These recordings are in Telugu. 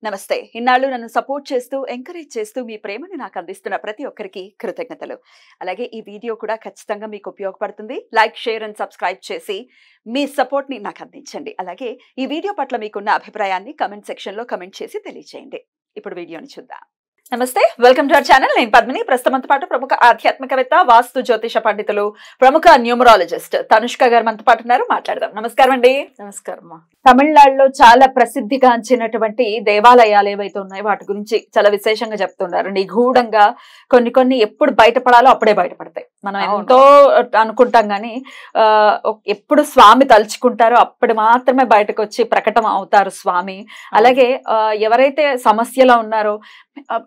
నమస్తే. ఇన్నాళ్ళు నన్ను సపోర్ట్ చేస్తూ, ఎంకరేజ్ చేస్తూ మీ ప్రేమను నాకు అందిస్తున్న ప్రతి ఒక్కరికి కృతజ్ఞతలు. అలాగే ఈ వీడియో కూడా ఖచ్చితంగా మీకు ఉపయోగపడుతుంది. లైక్, షేర్ అండ్ సబ్స్క్రైబ్ చేసి మీ సపోర్ట్‌ని నాకు అందించండి. అలాగే ఈ వీడియో పట్ల మీకున్న అభిప్రాయాన్ని కామెంట్ సెక్షన్‌లో కామెంట్ చేసి తెలియజేయండి. ఇప్పుడు వీడియోని చూద్దాం. నమస్తే, వెల్కమ్ టు అవర్ ఛానల్. నేను పద్మిని. ప్రస్తుతంతో పాటు ప్రముఖ ఆధ్యాత్మికవేత్త, వాస్తు జ్యోతిష పండితులు, ప్రముఖ న్యూమరాలజిస్ట్ తనుష్క గారు మనతో పాటు ఉన్నారు. మాట్లాడదాం. నమస్కారం అండి. నమస్కారం. తమిళనాడులో చాలా ప్రసిద్ధిగాంచినటువంటి దేవాలయాలు ఏవైతే ఉన్నాయో వాటి గురించి చాలా విశేషంగా చెప్తున్నారు. నిగూఢంగా కొన్ని ఎప్పుడు బయటపడాలో అప్పుడే బయటపడతాయి. మనం ఎంతో అనుకుంటాం గానీ ఎప్పుడు స్వామి తలుచుకుంటారో అప్పుడు మాత్రమే బయటకు వచ్చి ప్రకటన అవుతారు స్వామి. అలాగే ఎవరైతే సమస్యలో ఉన్నారో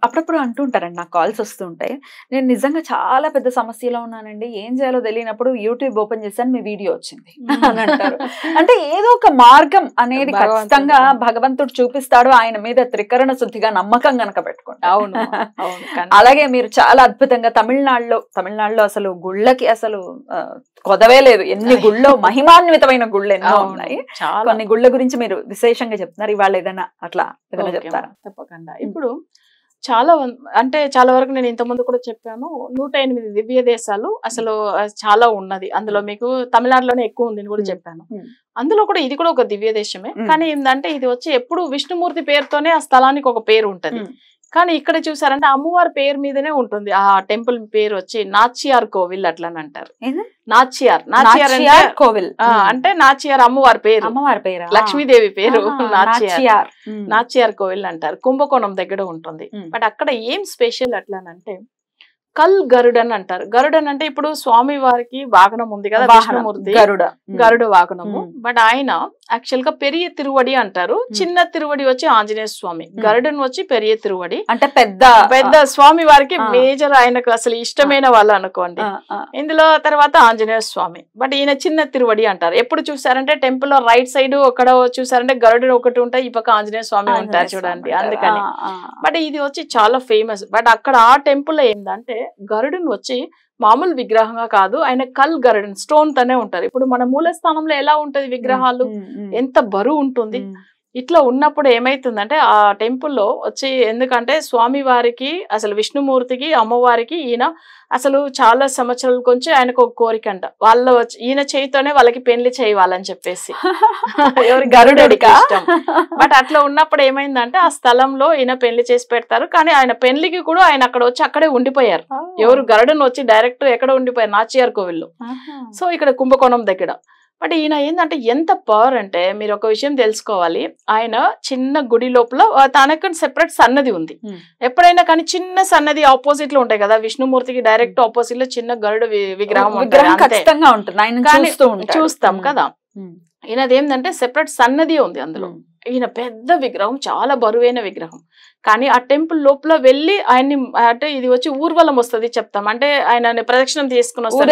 అప్పుడప్పుడు అంటుంటారండి, నాకు కాల్స్ వస్తుంటాయి, నేను నిజంగా చాలా పెద్ద సమస్యలో ఉన్నానండి, ఏం చేయాలో తెలియనప్పుడు యూట్యూబ్ ఓపెన్ చేశాను, మీ వీడియో వచ్చింది అని అంటారు. అంటే ఏదో ఒక మార్గం అనేది ఖచ్చితంగా భగవంతుడు చూపిస్తాడు. ఆయన మీద త్రికరణ శుద్ధిగా నమ్మకం గనక పెట్టుకుంటా. అవును. అలాగే మీరు చాలా అద్భుతంగా తమిళనాడులో అసలు గుళ్ళకి అసలు కొదవే లేదు. ఎన్ని గుళ్ళో మహిమాన్వితమైన గుళ్ళు ఎన్నో ఉన్నాయి. కొన్ని గుళ్ళ గురించి మీరు విశేషంగా చెప్తున్నారు. ఇవాళ ఏదైనా అట్లా ఏదైనా చెప్తారా? తప్పకుండా. ఇప్పుడు చాలా వరకు నేను ఇంతకుముందు కూడా చెప్పాను, 108 దివ్య దేశాలు అసలు చాలా ఉన్నది. అందులో మీకు తమిళనాడులోనే ఎక్కువ ఉంది కూడా చెప్పాను. అందులో కూడా ఇది కూడా ఒక దివ్య దేశమే. కానీ ఏంటంటే ఇది వచ్చి ఎప్పుడు విష్ణుమూర్తి పేరుతోనే ఆ స్థలానికి ఒక పేరు ఉంటది. కానీ ఇక్కడ చూసారంటే అమ్మవారి పేరు మీదనే ఉంటుంది. ఆ టెంపుల్ పేరు వచ్చి నాచియార్ కోవిల్ అట్లా అని అంటారు. నాచియార్ కోవిల్ అంటే నాచియార్ అమ్మవారి పేరు, లక్ష్మీదేవి పేరు. నాచియార్ కోవిల్ అంటారు. కుంభకోణం దగ్గర ఉంటుంది. బట్ అక్కడ ఏం స్పెషల్ అట్లానంటే కల్ గరుడన్ అంటారు. గరుడన్ అంటే ఇప్పుడు స్వామి వారికి వాహనం ఉంది కదా, విష్ణుమూర్తి గరుడ వాహనము. బట్ ఆయన యాక్చువల్ గా పెరియ తిరువడి అంటారు. చిన్న తిరువడి వచ్చి ఆంజనేయ స్వామి, గరుడన్ వచ్చి పెరియ తిరువడి అంటే పెద్ద స్వామి వారికి మేజర్, ఆయనకు అసలు ఇష్టమైన వాళ్ళు అనుకోండి. ఇందులో తర్వాత ఆంజనేయ స్వామి. బట్ ఈయన చిన్న తిరువడి అంటారు. ఎప్పుడు చూసారంటే టెంపుల్ లో రైట్ సైడ్ అక్కడ చూసారంటే గరుడన్ ఒకటి ఉంటాయి, ఈ పక్క ఆంజనేయ స్వామి ఉంటారు చూడండి, అందుకని. బట్ ఇది వచ్చి చాలా ఫేమస్. బట్ అక్కడ ఆ టెంపుల్ లో ఏంటంటే గరుడన్ వచ్చి మామూలు విగ్రహంగా కాదు, ఆయన కల్ గరుడన్ స్టోన్ తోనే ఉంటారు. ఇప్పుడు మన మూల స్థానంలో ఎలా ఉంటది విగ్రహాలు, ఎంత బరువు ఉంటుంది. ఇట్లా ఉన్నప్పుడు ఏమైతుందంటే ఆ టెంపుల్లో వచ్చి, ఎందుకంటే స్వామి వారికి అసలు విష్ణుమూర్తికి అమ్మవారికి ఈయన అసలు చాలా సంవత్సరాల కొంచెం ఆయనకు ఒక కోరిక అంట, వాళ్ళు వచ్చి ఈయన చేయితోనే వాళ్ళకి పెళ్లి చేయాలని చెప్పేసి ఎవరి గరుడికి ఇష్టం. బట్ అట్లా ఉన్నప్పుడు ఏమైందంటే ఆ స్థలంలో ఈయన పెళ్లి చేసి పెడతారు. కానీ ఆయన పెళ్లికి కూడా ఆయన అక్కడ వచ్చి అక్కడే ఉండిపోయారు. ఎవరు గరుడన్ వచ్చి డైరెక్ట్ ఎక్కడ ఉండిపోయారు, నాచియార్ కోవిల్లో. సో ఇక్కడ కుంభకోణం దగ్గర. బట్ ఈయన ఏంటంటే ఎంత పవర్ అంటే మీరు ఒక విషయం తెలుసుకోవాలి. ఆయన చిన్న గుడి లోపల తనకు సెపరేట్ సన్నది ఉంది. ఎప్పుడైనా కానీ చిన్న సన్నది ఆపోజిట్ లో ఉంటాయి కదా, విష్ణుమూర్తికి డైరెక్ట్ ఆపోజిట్ లో చిన్న గరుడ విగ్రహం చూస్తాం కదా. ఈయనది ఏంటంటే సెపరేట్ సన్నది ఉంది అందులో. ఈయన పెద్ద విగ్రహం, చాలా బరువైన విగ్రహం. కానీ ఆ టెంపుల్ లోపల వెళ్ళి ఆయన్ని అంటే ఇది వచ్చి ఊర్వలం వస్తుంది చెప్తాం, అంటే ఆయన ప్రదక్షిణం తీసుకుని వస్తారు,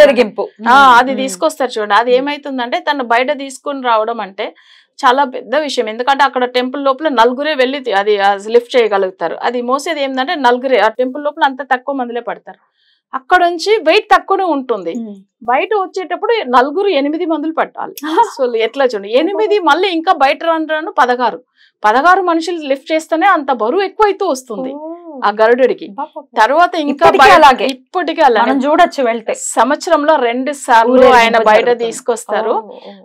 అది తీసుకొస్తారు చూడండి. అది ఏమైతుందంటే తను బయట తీసుకుని రావడం అంటే చాలా పెద్ద విషయం. ఎందుకంటే అక్కడ టెంపుల్ లోపల నలుగురే వెళ్ళి అది లిఫ్ట్ చేయగలుగుతారు. అది మోసేది ఏంటంటే నలుగురే. ఆ టెంపుల్ లోపల అంత తక్కువ మందిలే పడతారు. అక్కడ నుంచి వెయిట్ తక్కువనే ఉంటుంది. బయట వచ్చేటప్పుడు 8 మందులు పట్టాలి. సో ఎట్లా చూడండి, 8 మళ్ళీ ఇంకా బయట రాను 16 మనుషులు లిఫ్ట్ చేస్తేనే అంత బరువు ఎక్కువైతూ వస్తుంది ఆ గరుడికి. తర్వాత ఇంకా ఇప్పటికీ అలా చూడొచ్చు, వెళ్తే సంవత్సరంలో 2 సార్లు ఆయన బయట తీసుకొస్తారు.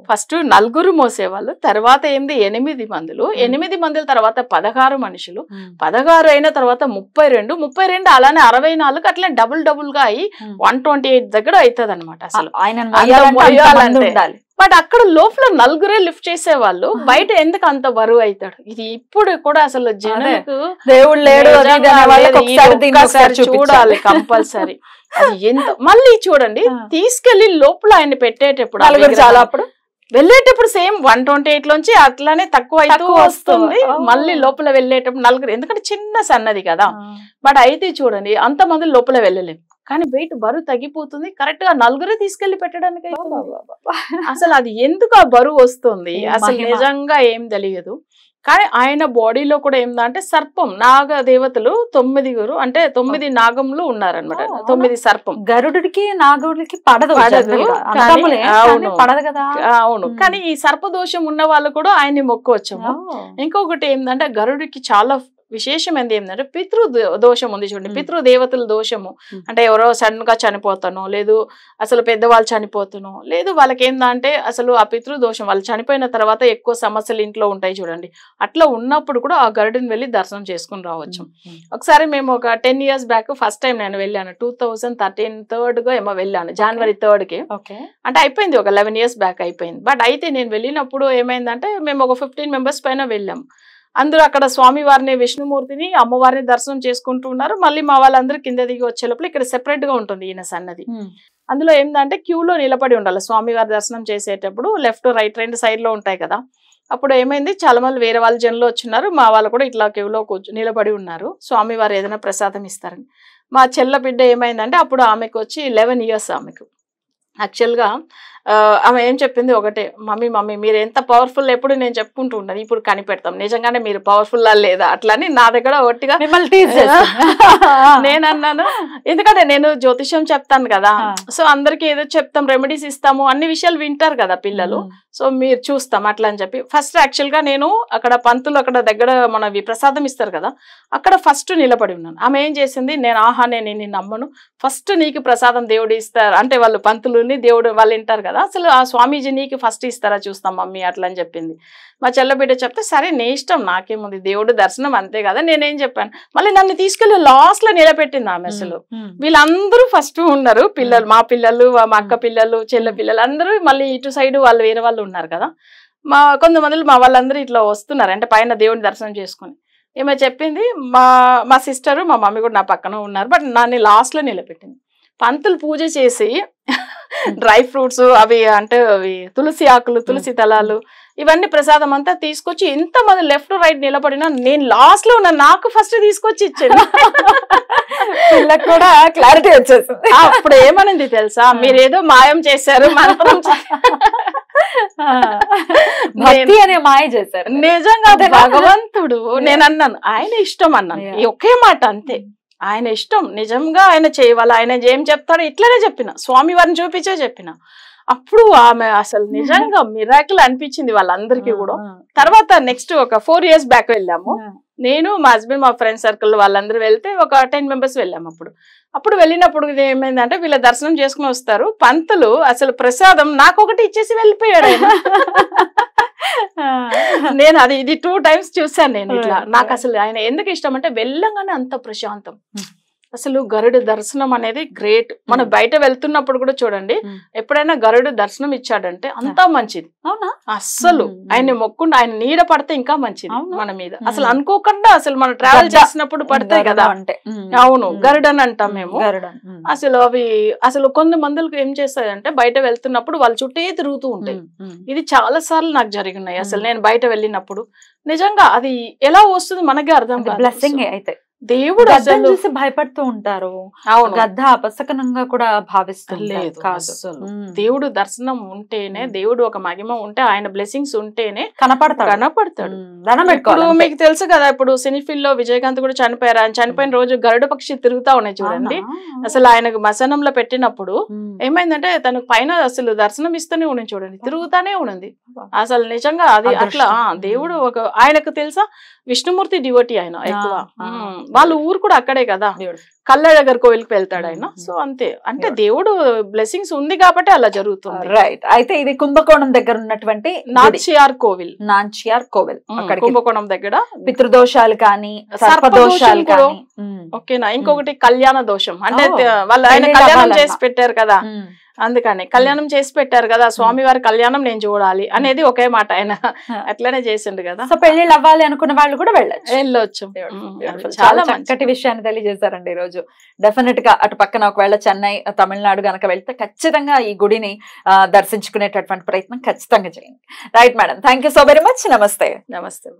ఫస్ట్ 4 మోసేవాళ్ళు, తర్వాత 8 మందులు, 8 మందుల తర్వాత 16 మనుషులు, 16 అయిన తర్వాత 32 అలానే 64 అట్లా డబుల్ గా అయ్యి 128 దగ్గర అవుతుంది అనమాట. అసలు బట్ అక్కడ లోపల 4 లిఫ్ట్ చేసేవాళ్ళు, బయట ఎందుకు అంత బరువు అవుతాడు? ఇది ఇప్పుడు కూడా అసలు జనాలకు చూడాలి కంపల్సరీ. అది ఎంత మళ్ళీ చూడండి, తీసుకెళ్లి లోపల ఆయన పెట్టేటప్పుడు చాలా అప్పుడు వెళ్ళేటప్పుడు సేమ్ 128 లోంచి అట్లానే తక్కువ అయితే వస్తుంది. మళ్ళీ లోపల వెళ్ళేటప్పుడు 4, ఎందుకంటే చిన్న సన్నది కదా. బట్ అయితే చూడండి అంత మంది లోపల వెళ్ళలేము. కానీ వెయిట్ బరువు తగ్గిపోతుంది, కరెక్ట్ గా నలుగురే తీసుకెళ్లి పెట్టడానికి అవుతుంది. అసలు అది ఎందుకు ఆ బరువు వస్తుంది అసలు నిజంగా ఏం తెలియదు. కానీ ఆయన బాడీలో కూడా ఏందంటే సర్పం, నాగ దేవతలు 9 అంటే 9 నాగములు ఉన్నారనమాట. 9 సర్పం. గరుడికి నాగుడికి పడదు. పడదు కదా. అవును, కానీ ఈ సర్పదోషం ఉన్న వాళ్ళు కూడా ఆయన్ని మొక్కవచ్చాము. ఇంకొకటి ఏంటంటే గరుడికి చాలా విశేషమైనది ఏంటంటే పితృ దోషం ఉంది చూడండి. పితృదేవతల దోషము అంటే ఎవరో సడన్ గా చనిపోతానో, లేదు అసలు పెద్దవాళ్ళు చనిపోతానో, లేదు వాళ్ళకి ఏందంటే అసలు ఆ పితృదోషం, వాళ్ళు చనిపోయిన తర్వాత ఎక్కువ సమస్యలు ఇంట్లో ఉంటాయి చూడండి. అట్లా ఉన్నప్పుడు కూడా ఆ గరుడిని వెళ్ళి దర్శనం చేసుకుని రావచ్చు. ఒకసారి మేము ఒక 10 years బ్యాక్ ఫస్ట్ టైం నేను వెళ్ళాను. 2013 3rd గా ఏమో వెళ్ళాను, January 3rd కి. అంటే అయిపోయింది, ఒక 11 years బ్యాక్ అయిపోయింది. బట్ అయితే నేను వెళ్ళినప్పుడు ఏమైందంటే మేము ఒక 15 members పైన వెళ్ళాము. అందరూ అక్కడ స్వామి వారిని, విష్ణుమూర్తిని, అమ్మవారిని దర్శనం చేసుకుంటూ ఉన్నారు. మళ్ళీ మా వాళ్ళందరూ కింద దిగి వచ్చే లోపల ఇక్కడ సెపరేట్ గా ఉంటుంది ఈయన సన్నది. అందులో ఏంటంటే క్యూలో నిలబడి ఉండాలి స్వామి వారి దర్శనం చేసేటప్పుడు. లెఫ్ట్ రైట్ 2 సైడ్ లో ఉంటాయి కదా. అప్పుడు ఏమైంది, చాలా మంది వేరే వాళ్ళ జనంలో వచ్చినారు, మా వాళ్ళు కూడా ఇట్లా క్యూలో నిలబడి ఉన్నారు. స్వామి వారు ఏదైనా ప్రసాదం ఇస్తారని. మా చెల్ల బిడ్డ ఏమైందంటే అప్పుడు ఆమెకు వచ్చి 11 years ఆమెకు. యాక్చువల్గా ఆమె ఏం చెప్పింది ఒకటే, మమ్మీ మీరు ఎంత పవర్ఫుల్, ఎప్పుడు నేను చెప్పుకుంటూ ఉంటాను, ఇప్పుడు కనిపెడతాం నిజంగానే మీరు పవర్ఫుల్ లేదా అట్లా అని నా దగ్గర ఒట్టిగా నేను అన్నాను. ఎందుకంటే నేను జ్యోతిష్యం చెప్తాను కదా, సో అందరికి ఏదో చెప్తాం, రెమెడీస్ ఇస్తాము, అన్ని విషయాలు వింటారు కదా పిల్లలు, సో మీరు చూస్తాం అట్లా అని చెప్పి ఫస్ట్ యాక్చువల్ గా నేను అక్కడ పంతులు అక్కడ దగ్గర మన ప్రసాదం ఇస్తారు కదా, అక్కడ ఫస్ట్ నిలబడి ఉన్నాను. ఆమె ఏం చేసింది, నేను నిన్ను నమ్మను, ఫస్ట్ నీకు ప్రసాదం దేవుడు ఇస్తారు అంటే వాళ్ళు పంతులుని దేవుడు వాళ్ళు వింటారు కదా, అసలు ఆ స్వామీజీ నీకు ఫస్ట్ ఇస్తారా చూస్తాం మమ్మీ అట్లా అని చెప్పింది. మా చెల్లబిడ్డ చెప్తే సరే నీ ఇష్టం, నాకేముంది, దేవుడు దర్శనం అంతే కదా. నేనేం చెప్పాను, మళ్ళీ నన్ను తీసుకెళ్లి లాస్ట్ లో నిలబెట్టింది ఆమె. అసలు వీళ్ళందరూ ఫస్ట్ ఉన్నారు, పిల్లలు, మా పిల్లలు, మా అక్క పిల్లలు, చెల్లె పిల్లలు అందరూ, మళ్ళీ ఇటు సైడ్ వాళ్ళు వేరే వాళ్ళు ఉన్నారు కదా, కొంతమంది మా వాళ్ళందరూ ఇట్లా వస్తున్నారు అంటే పైన దేవుని దర్శనం చేసుకుని. ఏమో చెప్పింది, మా సిస్టరు మా మమ్మీ కూడా నా పక్కన ఉన్నారు, బట్ నన్ను లాస్ట్ లో నిలబెట్టింది. పంతులు పూజ చేసి డ్రై ఫ్రూట్స్ అవి అంటే అవి తులసి ఆకులు, తులసి తలాలు, ఇవన్నీ ప్రసాదం అంతా తీసుకొచ్చి ఇంతమంది లెఫ్ట్ రైట్ నిలబడినా నేను లాస్ట్ లో ఉన్నా, నాకు ఫస్ట్ తీసుకొచ్చి ఇచ్చాను. కూడా క్లారిటీ వచ్చేసింది. అప్పుడు ఏమనింది తెలుసా, మీరేదో మాయం చేశారు, మంత్రం అనే మాయ చేశారు. నిజంగా భగవంతుడు, నేను అన్నాను ఆయన ఇష్టం అన్నాను, ఒకే మాట అంతే, ఆయన ఇష్టం, నిజంగా ఆయన చేయవాలి, ఆయన ఏం చెప్తాడో ఇట్లనే చెప్పిన, స్వామి వారిని చూపించే చెప్పిన. అప్పుడు ఆమె అసలు నిజంగా మిరాకిల్ అనిపించింది వాళ్ళందరికీ కూడా. తర్వాత నెక్స్ట్ ఒక 4 years బ్యాక్ వెళ్ళాము, నేను మా హస్బెండ్ మా ఫ్రెండ్ సర్కిల్ వాళ్ళందరూ వెళ్తే ఒక 10 members వెళ్ళాము. అప్పుడు వెళ్ళినప్పుడు ఏమైందంటే వీళ్ళ దర్శనం చేసుకుని వస్తారు, పంతులు అసలు ప్రసాదం నాకు ఒకటి ఇచ్చేసి వెళ్ళిపోయాడు ఆయన. నేను ఇది 2 times చూసాను నేను ఇట్లా. నాకు అసలు ఆయన ఎందుకు ఇష్టం అంటే వెళ్ళంగానే అంత ప్రశాంతం. అసలు గరుడు దర్శనం అనేది గ్రేట్. మనం బయట వెళ్తున్నప్పుడు కూడా చూడండి, ఎప్పుడైనా గరుడు దర్శనం ఇచ్చాడంటే అంతా మంచిది. అస్సలు ఆయన మొక్కుండా ఆయన నీడ పడితే ఇంకా మంచిది మన మీద. అసలు అనుకోకుండా అసలు మనం ట్రావెల్ చేసినప్పుడు పడతాయి కదా, అవును గరుడు అని అంటాం మేము. అసలు కొంతమందికి ఏం చేస్తాయంటే బయట వెళ్తున్నప్పుడు వాళ్ళ చుట్టే తిరుగుతూ ఉంటాయి. ఇది చాలా సార్లు నాకు జరిగినాయి. అసలు నేను బయట వెళ్ళినప్పుడు నిజంగా అది ఎలా వస్తుంది మనకే అర్థం కాదు. బ్లెస్సింగ్ అయితే దేవుడు చూసి భయపడుతూ ఉంటారు, గద్ద అపశకనంగా కూడా భావిస్తలేదు. దేవుడు దర్శనం ఉంటేనే, దేవుడు ఒక మహిమ ఉంటే, ఆయన బ్లెస్సింగ్స్ ఉంటేనే కనపడతాడు. ఇప్పుడు మీకు తెలుసు కదా, ఇప్పుడు సినీ లో విజయకాంత్ కూడా చనిపోయారు. ఆయన చనిపోయిన రోజు గరుడ పక్షి తిరుగుతా ఉన్నాయి చూడండి. అసలు ఆయనకు మసనంలో పెట్టినప్పుడు ఏమైందంటే తనకు పైన అసలు దర్శనం ఇస్తూనే ఉండి చూడండి, తిరుగుతానే ఉన్నది. అసలు నిజంగా అది అట్లా దేవుడు ఆయనకు తెలుసా, విష్ణుమూర్తి డివోటీ ఆయన ఎక్కువ. వాళ్ళ ఊరు కూడా అక్కడే కదా, కల్లడగర్ కోవిల్కి వెళ్తాడు ఆయన. సో అంతే, అంటే దేవుడు బ్లెస్సింగ్స్ ఉంది కాబట్టి అలా జరుగుతుంది. రైట్. అయితే ఇది కుంభకోణం దగ్గర ఉన్నటువంటి నాచియార్ కోవిల్. కుంభకోణం దగ్గర పితృదోషాలు కానీ సర్పదోషాలు కానీ ఓకేనా. ఇంకొకటి కళ్యాణ దోషం, అంటే వాళ్ళు ఆయన కళ్యాణం చేసి పెట్టారు కదా, అందుకని కళ్యాణం చేసి పెట్టారు కదా, స్వామి వారి కళ్యాణం నేను చూడాలి అనేది ఒకే మాట ఆయన అట్లనే చేసిండు కదా. సో పెళ్లిళ్ళు అవ్వాలి అనుకున్న వాళ్ళు కూడా వెళ్ళొచ్చు. చాలా చక్కటి విషయాన్ని తెలియజేశారండి ఈ రోజు. డెఫినెట్ గా అటు పక్కన ఒకవేళ చెన్నై, తమిళనాడు గనక వెళ్తే ఖచ్చితంగా ఈ గుడిని దర్శించుకునేటటువంటి ప్రయత్నం ఖచ్చితంగా చేయండి. Right madam, thank you so very much. నమస్తే. నమస్తే.